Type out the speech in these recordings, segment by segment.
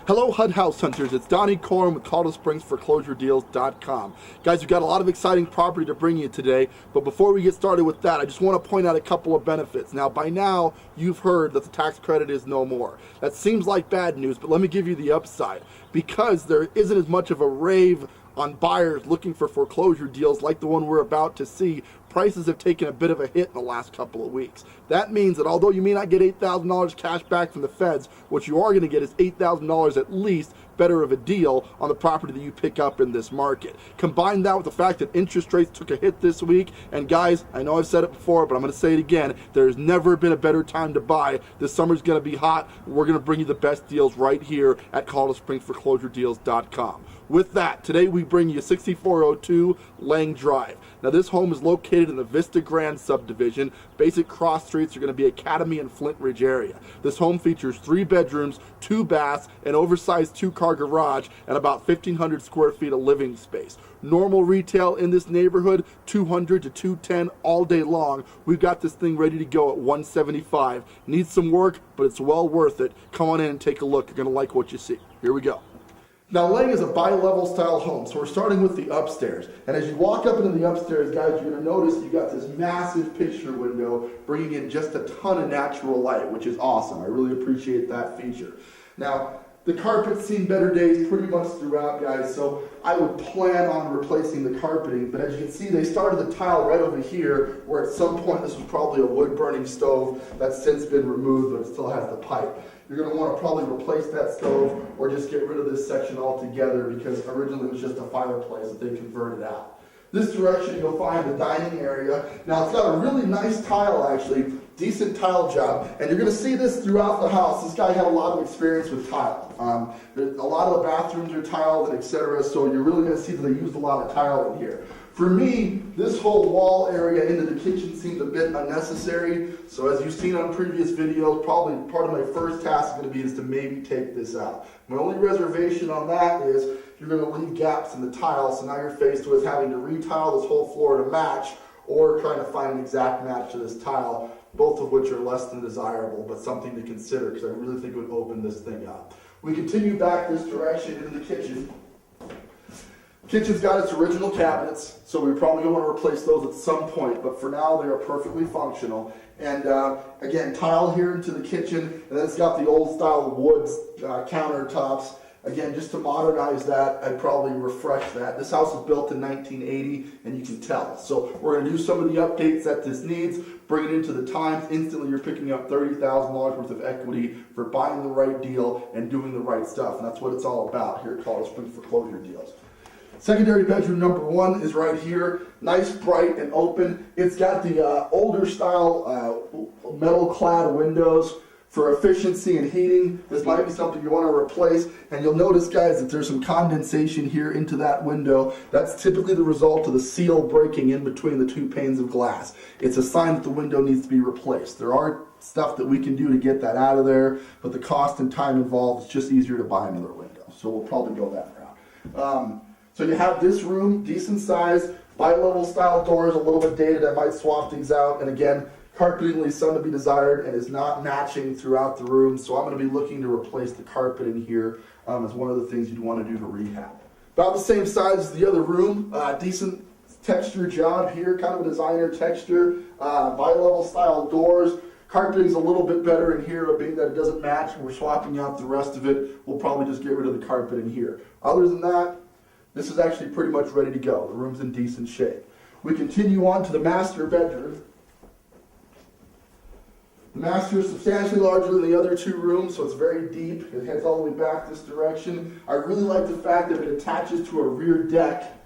Hello HUD House Hunters, it's Donnie Corum with Colorado SpringsForeclosureDeals.com. Guys, we've got a lot of exciting property to bring you today, but before we get started with that, I just want to point out a couple of benefits. Now, by now, you've heard that the tax credit is no more. That seems like bad news, but let me give you the upside. Because there isn't as much of a rave on buyers looking for foreclosure deals like the one we're about to see, prices have taken a bit of a hit in the last couple of weeks. That means that although you may not get $8,000 cash back from the feds, what you are going to get is $8,000 at least better of a deal on the property that you pick up in this market. Combine that with the fact that interest rates took a hit this week, and guys, I know I've said it before, but I'm going to say it again, there's never been a better time to buy. This summer's going to be hot. We're going to bring you the best deals right here at Colorado SpringsForeclosureDeals.com. With that, today we bring you 6402 Lange Drive. Now this home is located in the Vista Grand subdivision. Basic cross streets are going to be Academy and Flint Ridge area. This home features 3 bedrooms, 2 baths, an oversized 2-car garage, and about 1,500 square feet of living space. Normal retail in this neighborhood, 200 to 210 all day long. We've got this thing ready to go at 175. Needs some work, but it's well worth it. Come on in and take a look. You're going to like what you see. Here we go. Now, Lange is a bi-level style home, so we're starting with the upstairs. And as you walk up into the upstairs, guys, you're going to notice you got this massive picture window bringing in just a ton of natural light, which is awesome. I really appreciate that feature. Now, the carpet's seen better days pretty much throughout, guys, so I would plan on replacing the carpeting, but as you can see, they started the tile right over here, where at some point this was probably a wood-burning stove that's since been removed, but it still has the pipe. You're going to want to probably replace that stove or just get rid of this section altogether because originally it was just a fireplace that they converted out. This direction you'll find the dining area. Now it's got a really nice tile actually, decent tile job, and you're going to see this throughout the house. This guy had a lot of experience with tile. A lot of the bathrooms are tiled and etc. So you're really going to see that they used a lot of tile in here. For me, this whole wall area into the kitchen seemed a bit unnecessary. So as you've seen on previous videos, probably part of my first task is going to be to maybe take this out. My only reservation on that is you're going to leave gaps in the tile. So now you're faced with having to retile this whole floor to match or trying to find an exact match to this tile, both of which are less than desirable, but something to consider because I really think it would open this thing up. We continue back this direction into the kitchen. Kitchen's got its original cabinets, so we probably want to replace those at some point, but for now they are perfectly functional. And again, tile here into the kitchen, and then it's got the old style wood countertops. Again, just to modernize that, I'd probably refresh that. This house was built in 1980, and you can tell. So we're going to do some of the updates that this needs, bring it into the times. Instantly, you're picking up $30,000 worth of equity for buying the right deal and doing the right stuff. And that's what it's all about here at Colorado Springs Foreclosure Deals. Secondary bedroom number 1 is right here. Nice, bright, and open. It's got the older style metal clad windows for efficiency and heating. This might be something you want to replace. And you'll notice, guys, that there's some condensation here into that window. That's typically the result of the seal breaking in between the 2 panes of glass. It's a sign that the window needs to be replaced. There are stuff that we can do to get that out of there, but the cost and time involved, it's just easier to buy another window. So we'll probably go that route. So you have this room, decent size, bi-level style doors, a little bit dated. I might swap these out. And again, carpeting leaves some to be desired and is not matching throughout the room. So I'm going to be looking to replace the carpet in here as one of the things you'd want to do to rehab. About the same size as the other room, decent texture job here, kind of a designer texture, bi-level style doors. Carpeting's a little bit better in here, being that it doesn't match. We're swapping out the rest of it. We'll probably just get rid of the carpet in here. Other than that, this is actually pretty much ready to go. The room's in decent shape. We continue on to the master bedroom. The master is substantially larger than the other 2 rooms, so it's very deep. It heads all the way back this direction. I really like the fact that it attaches to a rear deck.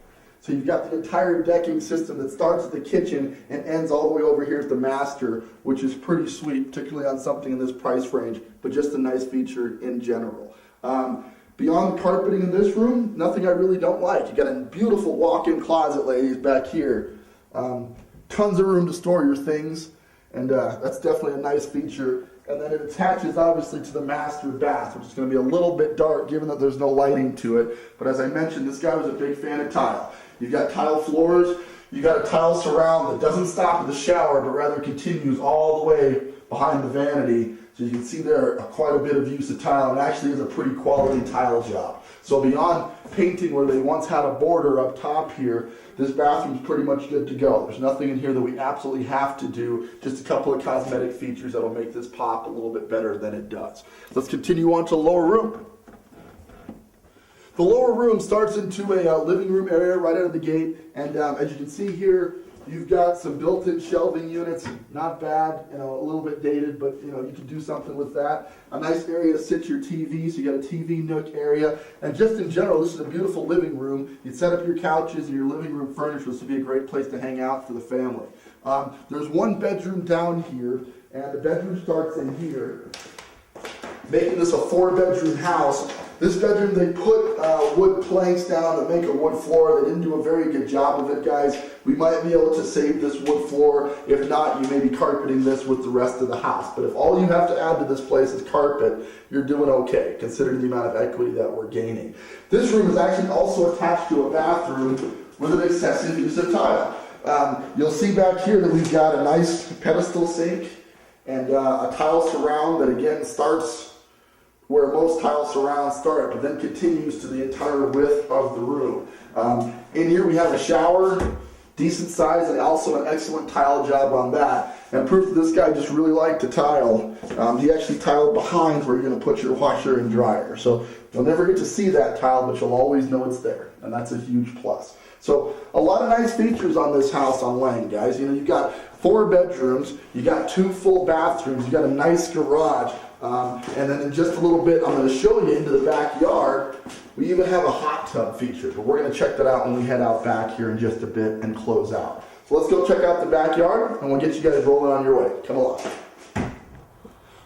So you've got the entire decking system that starts at the kitchen and ends all the way over here at the master, which is pretty sweet, particularly on something in this price range, but just a nice feature in general. Beyond the carpeting in this room, nothing I really don't like. You got a beautiful walk-in closet, ladies, back here. Tons of room to store your things, and that's definitely a nice feature. And then it attaches, obviously, to the master bath, which is going to be a little bit dark, given that there's no lighting to it. But as I mentioned, this guy was a big fan of tile. You've got tile floors. You got a tile surround that doesn't stop at the shower, but rather continues all the way behind the vanity. So you can see there quite a bit of use of tile, and actually is a pretty quality tile job. So beyond painting where they once had a border up top here, this bathroom's pretty much good to go. There's nothing in here that we absolutely have to do, just a couple of cosmetic features that'll make this pop a little bit better than it does. Let's continue on to the lower room. The lower room starts into a living room area right out of the gate, and as you can see here, you've got some built-in shelving units, not bad, a little bit dated, but you can do something with that. A nice area to sit your TV, so you got a TV nook area, and just in general, this is a beautiful living room. You'd set up your couches and your living room furniture. This would be a great place to hang out for the family. There's one bedroom down here, and the bedroom starts in here, making this a 4-bedroom house. This bedroom, they put wood planks down to make a wood floor. They didn't do a very good job of it, guys. We might be able to save this wood floor. If not, you may be carpeting this with the rest of the house. But if all you have to add to this place is carpet, you're doing okay, considering the amount of equity that we're gaining. This room is actually also attached to a bathroom with an excessive use of tile. You'll see back here that we've got a nice pedestal sink and a tile surround that again starts where most tile surrounds start, but then continues to the entire width of the room. In here we have a shower, decent size, and also an excellent tile job on that. And proof that this guy just really liked to tile. He actually tiled behind where you're going to put your washer and dryer. So you'll never get to see that tile, but you'll always know it's there, and that's a huge plus. So a lot of nice features on this house on Lange, guys. You've got 4 bedrooms, you got 2 full bathrooms, you got a nice garage. And then in just a little bit, I'm going to show you into the backyard. We even have a hot tub feature, but we're going to check that out when we head out back here in just a bit and close out. So let's go check out the backyard, and we'll get you guys rolling on your way. Come along.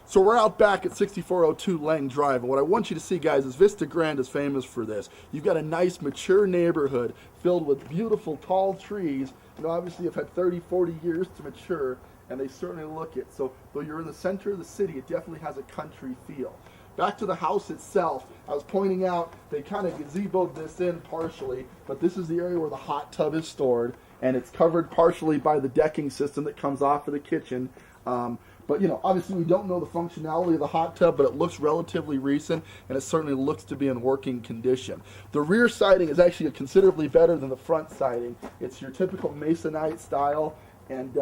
So we're out back at 6402 Lange Drive, and what I want you to see, guys, is Vista Grande is famous for this. You've got a nice, mature neighborhood filled with beautiful, tall trees. Obviously, you've had 30, 40 years to mature, and they certainly look it. So though you're in the center of the city, it definitely has a country feel. Back to the house itself, I was pointing out they kind of gazeboed this in partially, but this is the area where the hot tub is stored, and it's covered partially by the decking system that comes off of the kitchen. But obviously we don't know the functionality of the hot tub, but it looks relatively recent, and it certainly looks to be in working condition. The rear siding is actually considerably better than the front siding. It's your typical masonite style, and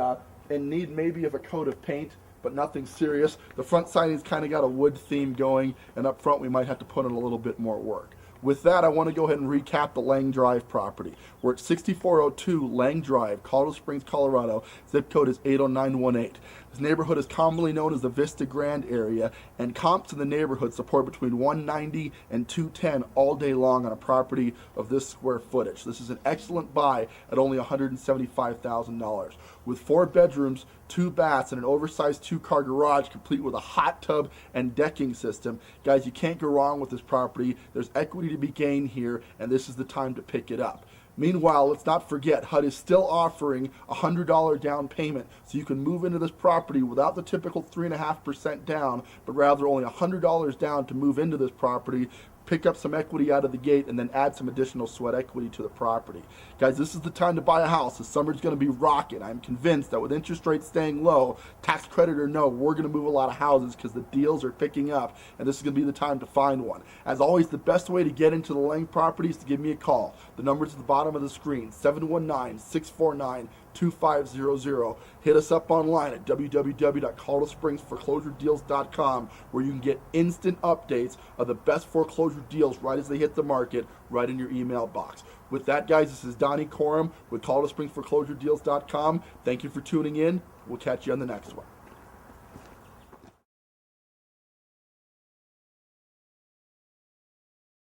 in need maybe of a coat of paint, but nothing serious. The front siding's kind of got a wood theme going, and up front we might have to put in a little bit more work. With that, I want to go ahead and recap the Lange Drive property. We're at 6402 Lange Drive, Colorado Springs, Colorado. Zip code is 80918. This neighborhood is commonly known as the Vista Grande area, and comps in the neighborhood support between 190 and 210 all day long on a property of this square footage. This is an excellent buy at only $175,000. With 4 bedrooms, 2 baths, and an oversized 2-car garage complete with a hot tub and decking system. Guys, you can't go wrong with this property. There's equity to be gained here, and this is the time to pick it up. Meanwhile, let's not forget, HUD is still offering a $100 down payment, so you can move into this property without the typical 3.5% down, but rather only $100 down to move into this property, pick up some equity out of the gate, and then add some additional sweat equity to the property. Guys, this is the time to buy a house. The summer's going to be rocking. I'm convinced that with interest rates staying low, tax credit or no, we're going to move a lot of houses because the deals are picking up, and this is going to be the time to find one. As always, the best way to get into the Lange property is to give me a call. The number's at the bottom of the screen, 719-649-2500. Hit us up online at www.coloradospringsforeclosuredeals.com, where you can get instant updates of the best foreclosure deals right as they hit the market, right in your email box. With that, guys, this is Donnie Corum with ColoradoSpringsForeclosureDeals.com. Thank you for tuning in. We'll catch you on the next one.